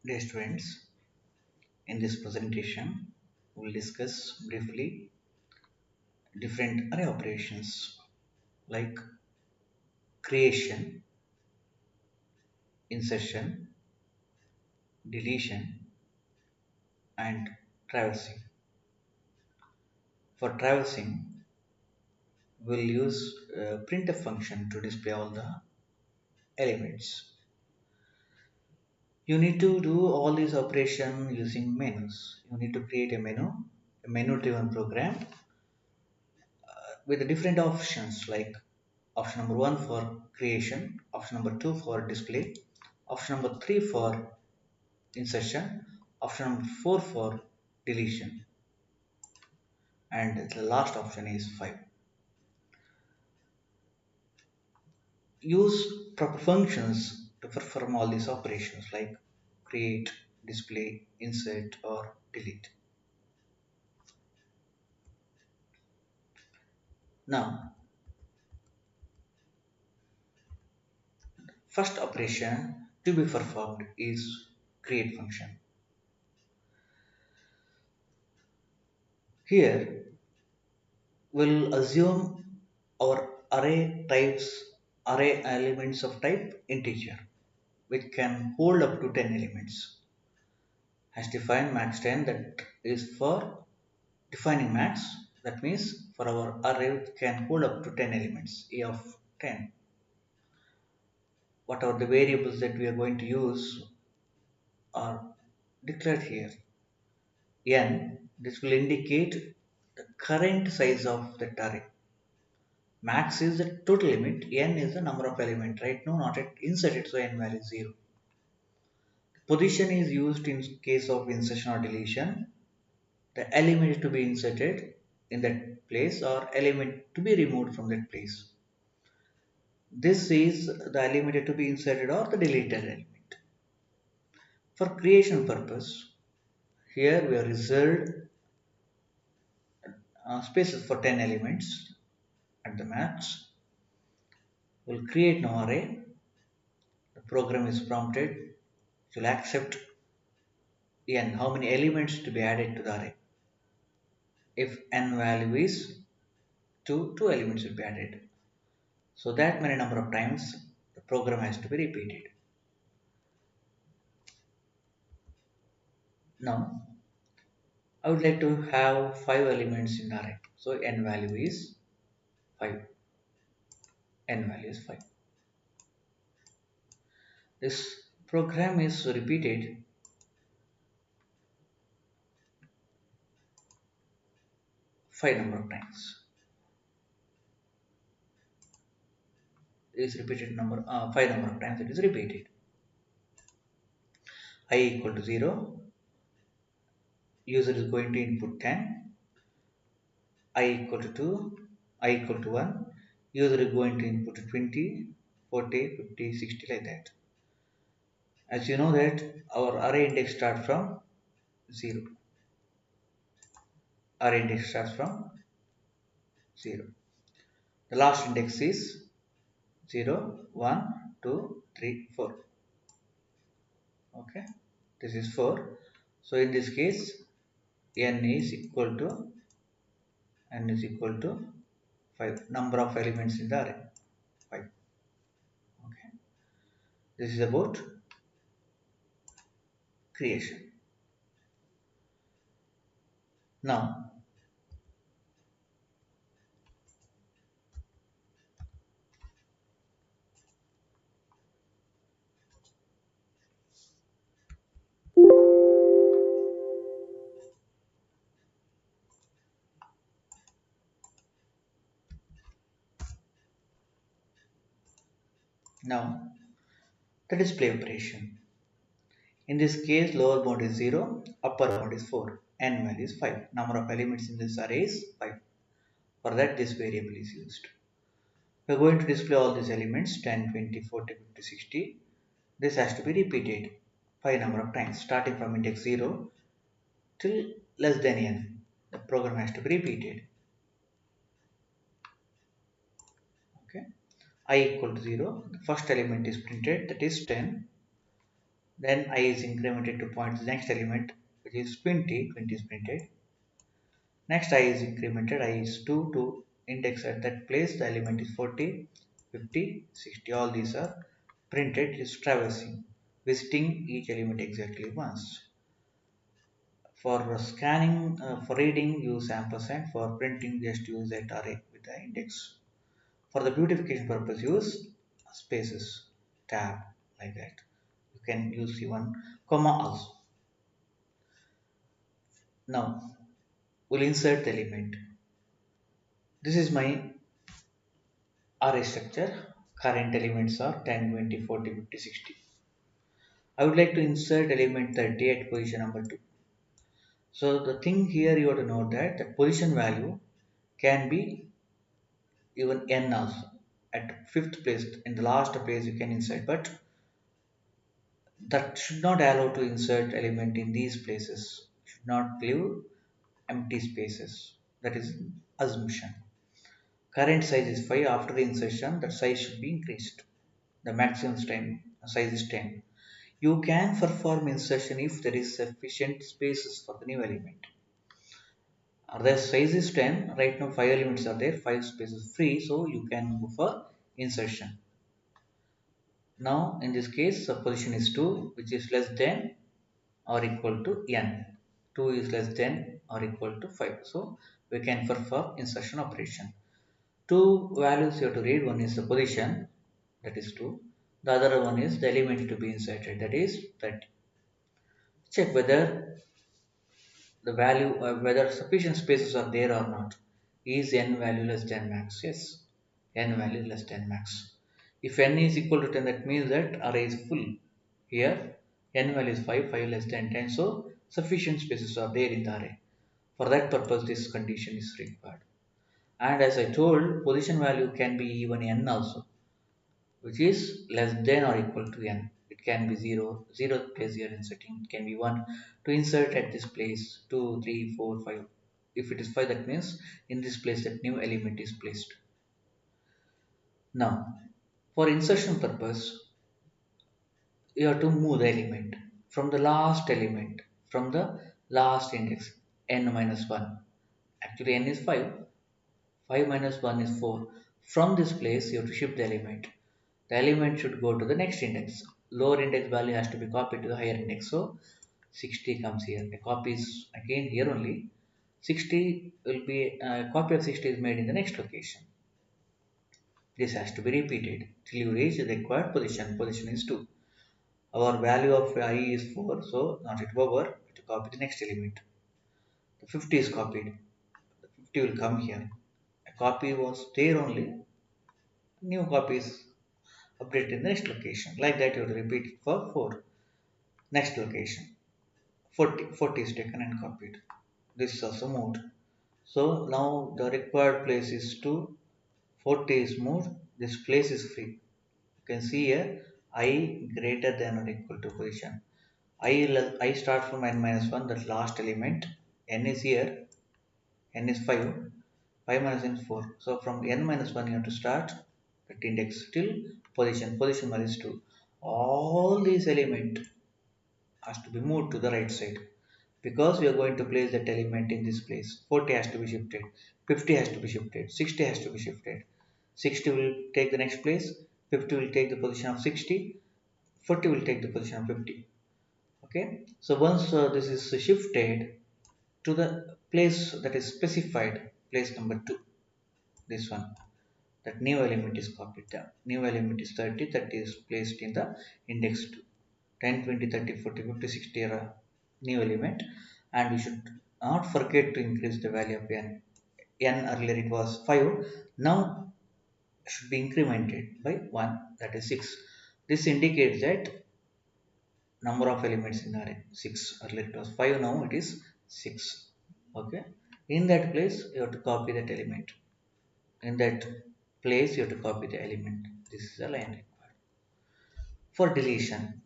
Dear students, in this presentation, we will discuss briefly different array operations like creation, insertion, deletion, and traversing. For traversing, we'll use a printf function to display all the elements. You need to do all these operations using menus. You need to create a menu-driven program with different options like option number 1 for creation, option number 2 for display, option number 3 for insertion, option number 4 for deletion, and the last option is 5. Use proper functions to perform all these operations like create, display, insert, or delete. Now, first operation to be performed is create function. Here, we'll assume our array elements of type integer, which can hold up to 10 elements. Has defined max 10, that is for defining max. That means for our array which can hold up to 10 elements, a of 10. What are the variables that we are going to use are declared here. N, this will indicate the current size of that array. Max is the total limit, n is the number of element. Right now not yet inserted, so n value is 0. Position is used in case of insertion or deletion. The element is to be inserted in that place or element to be removed from that place. This is the element to be inserted or the deleted element. For creation purpose, here we are reserved spaces for 10 elements at the max. We'll create no array. The program is prompted. It will accept n, how many elements to be added to the array. If n value is 2, 2 elements will be added. So that many number of times the program has to be repeated. Now I would like to have 5 elements in the array. So n value is 5. N value is 5. This program is repeated 5 number of times. Is repeated 5 number of times. It is repeated. I equal to 0. User is going to input 10. I equal to 2. I equal to 1. User is going to input 20, 40, 50, 60 like that. As you know that our array index starts from 0. Array index starts from 0. The last index is 0, 1, 2, 3, 4. Okay, this is 4. So in this case, n is equal to 5. Number of elements in the array 5. Okay, this is about creation. Now the display operation. In this case, lower bound is 0, upper bound is 4, n value is 5. Number of elements in this array is 5. For that, this variable is used. We are going to display all these elements 10, 20, 40, 50, 60. This has to be repeated 5 number of times, starting from index 0 till less than n. The program has to be repeated. Okay, I equal to 0. The first element is printed, that is 10. Then I is incremented to point to the next element, which is 20. 20 is printed. Next I is incremented, I is 2 to index at that place. The element is 40, 50, 60. All these are printed. It is traversing, visiting each element exactly once. For scanning, for reading, use ampersand. For printing, just use that array with the index. For the beautification purpose, use spaces, tab, like that. You can use even comma also. Now, we'll insert the element. This is my array structure. Current elements are 10, 20, 40, 50, 60. I would like to insert element 30 at position number 2. So the thing here you have to note that the position value can be even n also. At fifth place, in the last place you can insert, but that should not allow to insert element in these places. Should not leave empty spaces. That is assumption. Current size is 5. After the insertion, the size should be increased. The maximum size is 10. You can perform insertion if there is sufficient spaces for the new element. The size is 10. Right now 5 elements are there, 5 spaces free, so you can go for insertion. Now in this case the position is 2, which is less than or equal to n. 2 is less than or equal to 5. So we can perform insertion operation. Two values you have to read. One is the position, that is 2. The other one is the element to be inserted, that is 30. Check whether the value, whether sufficient spaces are there or not. Is n value less than max? Yes, n value less than max. If n is equal to 10, that means that array is full. Here n value is 5, 5 less than 10, so sufficient spaces are there in the array. For that purpose this condition is required. And as I told, position value can be even n also, which is less than or equal to n. It can be 0, 0th place you are inserting. It can be 1 to insert at this place, 2, 3, 4, 5. If it is 5, that means in this place that new element is placed. Now, for insertion purpose, you have to move the element from the last element, from the last index, n minus 1. Actually, n is 5. 5 minus 1 is 4. From this place, you have to shift the element. The element should go to the next index. Lower index value has to be copied to the higher index. So 60 comes here. A copy is again here only. 60 will be a copy of 60 is made in the next location. This has to be repeated till you reach the required position. Position is 2. Our value of I is 4, so not it over. To copy the next element. The 50 is copied. The 50 will come here. A copy was there only. New copy is updated in the next location. Like that you will repeat it for 4. Next location. 40, 40 is taken and copied. This is also moved. So now the required place is 2. 40 is moved. This place is free. You can see here I greater than or equal to position. I start from n minus 1, that last element. N is here. N is 5. 5 minus n is 4. So from n minus 1 you have to start that index till position. Position minus 2. All these elements has to be moved to the right side, because we are going to place that element in this place. 40 has to be shifted, 50 has to be shifted, 60 has to be shifted. 60 will take the next place, 50 will take the position of 60, 40 will take the position of 50. Okay, so once this is shifted to the place that is specified, place number 2, this one, that new element is copied down. New element is 30, that is placed in the index 2. 10, 20, 30, 40, 50, 60 are a new element, and we should not forget to increase the value of n. N earlier it was 5, now should be incremented by 1, that is 6. This indicates that number of elements in the array 6. Earlier it was 5, now it is 6. Okay, in that place you have to copy that element. In that place you have to copy the element. This is a line required. For deletion,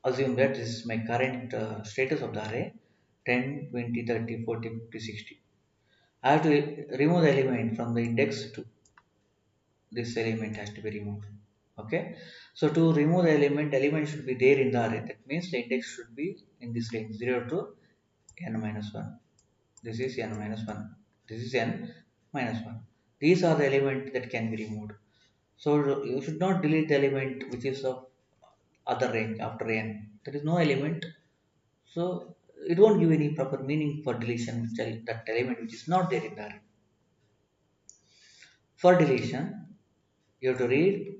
assume that this is my current status of the array, 10, 20, 30, 40, 50, 60. I have to remove the element from the index 2. This element has to be removed. Okay, so to remove the element should be there in the array. That means the index should be in this range 0 to n minus 1. This is n minus 1, this is n minus 1. These are the element that can be removed. So you should not delete the element which is of other range after n. There is no element, so it won't give any proper meaning for deletion, that element which is not there in the array. For deletion, you have to read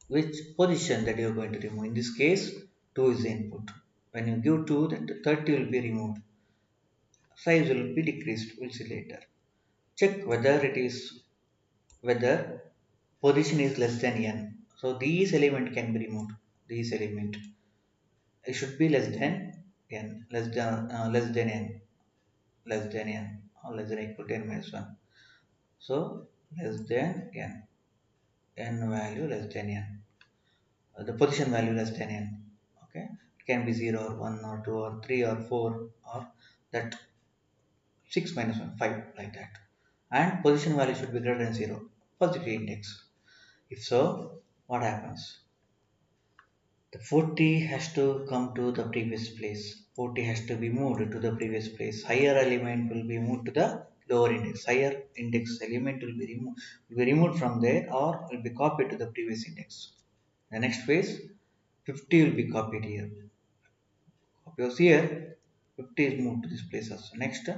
which position that you are going to remove. In this case, 2 is the input. When you give 2, then the 30 will be removed. Size will be decreased. We'll see later. Check whether position is less than n. So these element can be removed. These element it should be less than n, less than n, less than n, or less than or equal to n minus 1. So less than n, n value less than n, the position value less than n. Okay, it can be 0 or 1 or 2 or 3 or 4 or that 6 minus 1 5, like that. And position value should be greater than 0 for the index. If so, what happens? The 40 has to come to the previous place. 40 has to be moved to the previous place. Higher element will be moved to the lower index. Higher index element will be removed from there or will be copied to the previous index. The next phase, 50 will be copied here. Because here 50 is moved to this place also. Next,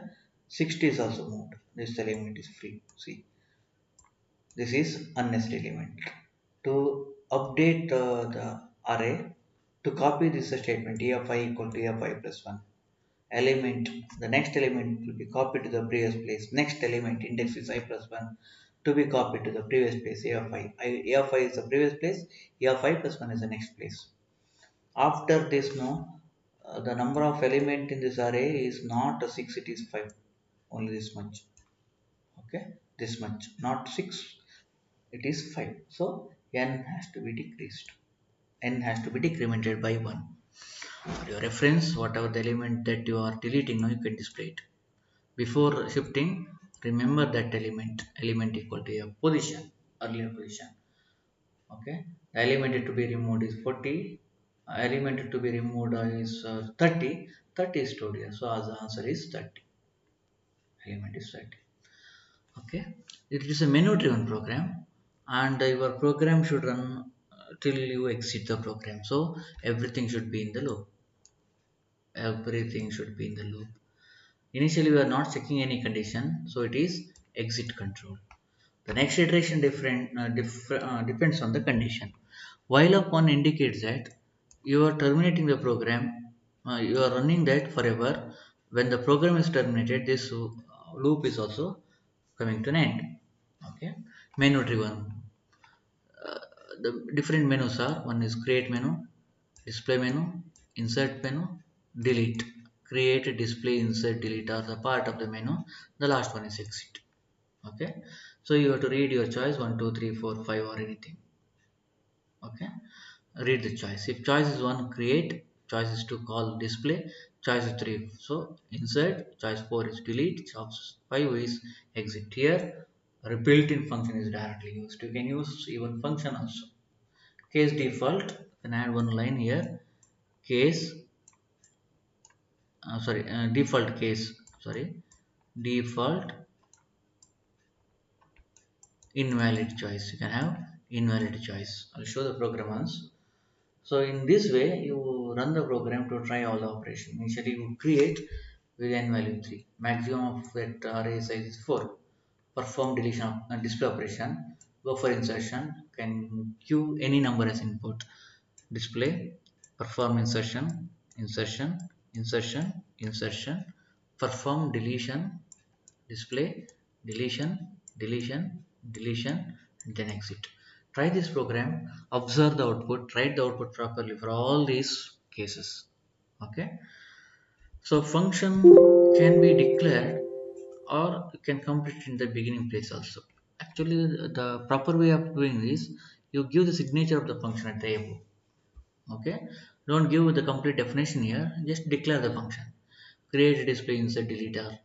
60 is also moved. This element is free. See, this is unnecessary element. To update the array, to copy this statement e of I equal to e of I plus 1. Element, the next element will be copied to the previous place. Next element index is I plus 1 to be copied to the previous place, a of I. A of I is the previous place, e of I plus 1 is the next place. After this, no, the number of element in this array is not 6, it is 5. Only this much. Okay, this much, not 6, it is 5. So n has to be decreased. N has to be decremented by 1. For your reference, whatever the element that you are deleting, now you can display it. Before shifting, remember that element equal to a position, earlier position. Okay, the element to be removed is 40, element to be removed is 30. 30 is stored here, so as the answer is 30. Element is 30. Okay, it is a menu driven program, and your program should run till you exit the program. So everything should be in the loop. Everything should be in the loop. Initially we are not checking any condition, so it is exit control. The next iteration depends on the condition. While up one indicates that you are terminating the program, you are running that forever. When the program is terminated, this loop is also coming to an end. Okay, menu driven. The different menus are: one is create menu, display menu, insert menu, delete. Create, display, insert, delete are the part of the menu. The last one is exit. Okay, so you have to read your choice 1 2 3 4 5 or anything. Okay, read the choice. If choice is 1, create. Choice is 2, call, display. Choice is 3, so insert. Choice 4 is delete. Choice 5 is exit. Here a built-in function is directly used. You can use even function also. Case default, can add one line here. Case default case, sorry, default invalid choice. You can have invalid choice. I'll show the program once. So in this way you run the program to try all the operation. Initially you create with n value 3. Maximum of that array size is 4. Perform deletion of display operation. Go for insertion. Can queue any number as input. Display. Perform insertion. Insertion. Insertion. Insertion. Perform deletion. Display. Deletion. Deletion. Deletion. And then exit. Try this program, observe the output, write the output properly for all these cases. Okay, so function can be declared or you can complete in the beginning place also. Actually the proper way of doing this, you give the signature of the function at the above. Okay, don't give the complete definition here, just declare the function. Create, display, insert, delete or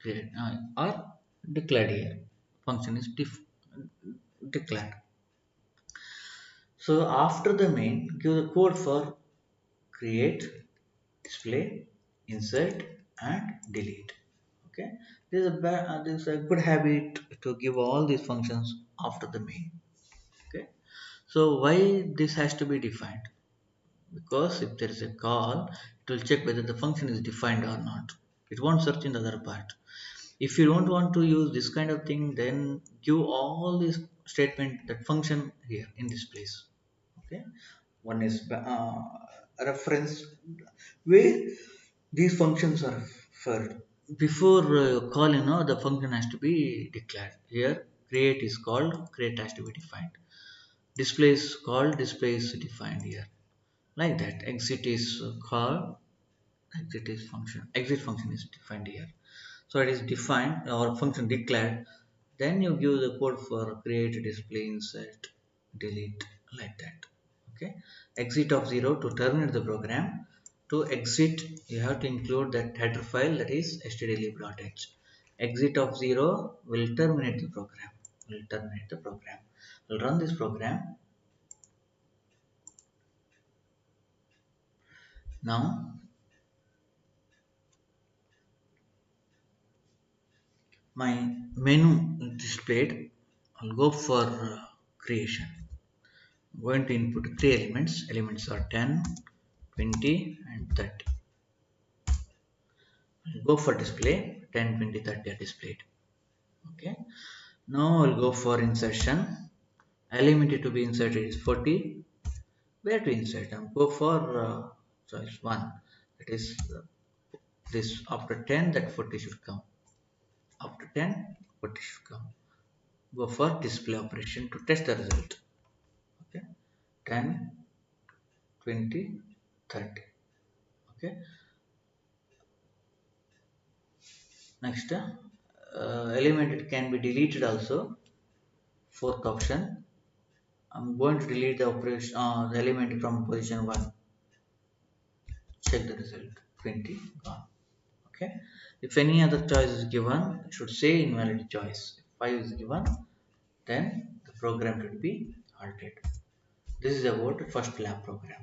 create or declared here. Function is declared. So after the main, give the code for create, display, insert, and delete. Okay, this is a good habit to give all these functions after the main. Okay, so why this has to be defined? Because if there is a call, it will check whether the function is defined or not. It won't search in the other part. If you don't want to use this kind of thing, then give all this statement, that function here in this place. Okay, one is reference, where these functions are referred. Before calling, the function has to be declared. Here create is called, create has to be defined. Display is called, display is defined here, like that. Exit is called, exit function is defined here. So it is defined or function declared. Then you give the code for create, display, insert, delete, like that. Okay, exit of 0 to terminate the program. To exit, you have to include that header file, that is stdlib.h. Exit of 0 will terminate the program, will run this program. Now my menu displayed. I'll go for creation. I'm going to input three elements. Elements are 10, 20, and 30. I'll go for display. 10, 20, 30 are displayed. Okay. Now I'll go for insertion. Element to be inserted is 40. Where to insert? I'll go for choice 1. That is this. After 10, that 40 should come. After 10, 40 should come. Go for display operation to test the result. Okay, 10, 20, 30. Okay, next element, it can be deleted also. Fourth option, I'm going to delete the operation, the element from position 1. Check the result, 20 gone. Okay, if any other choice is given, it should say invalid choice. If 5 is given, then the program should be halted. This is about the first lab program.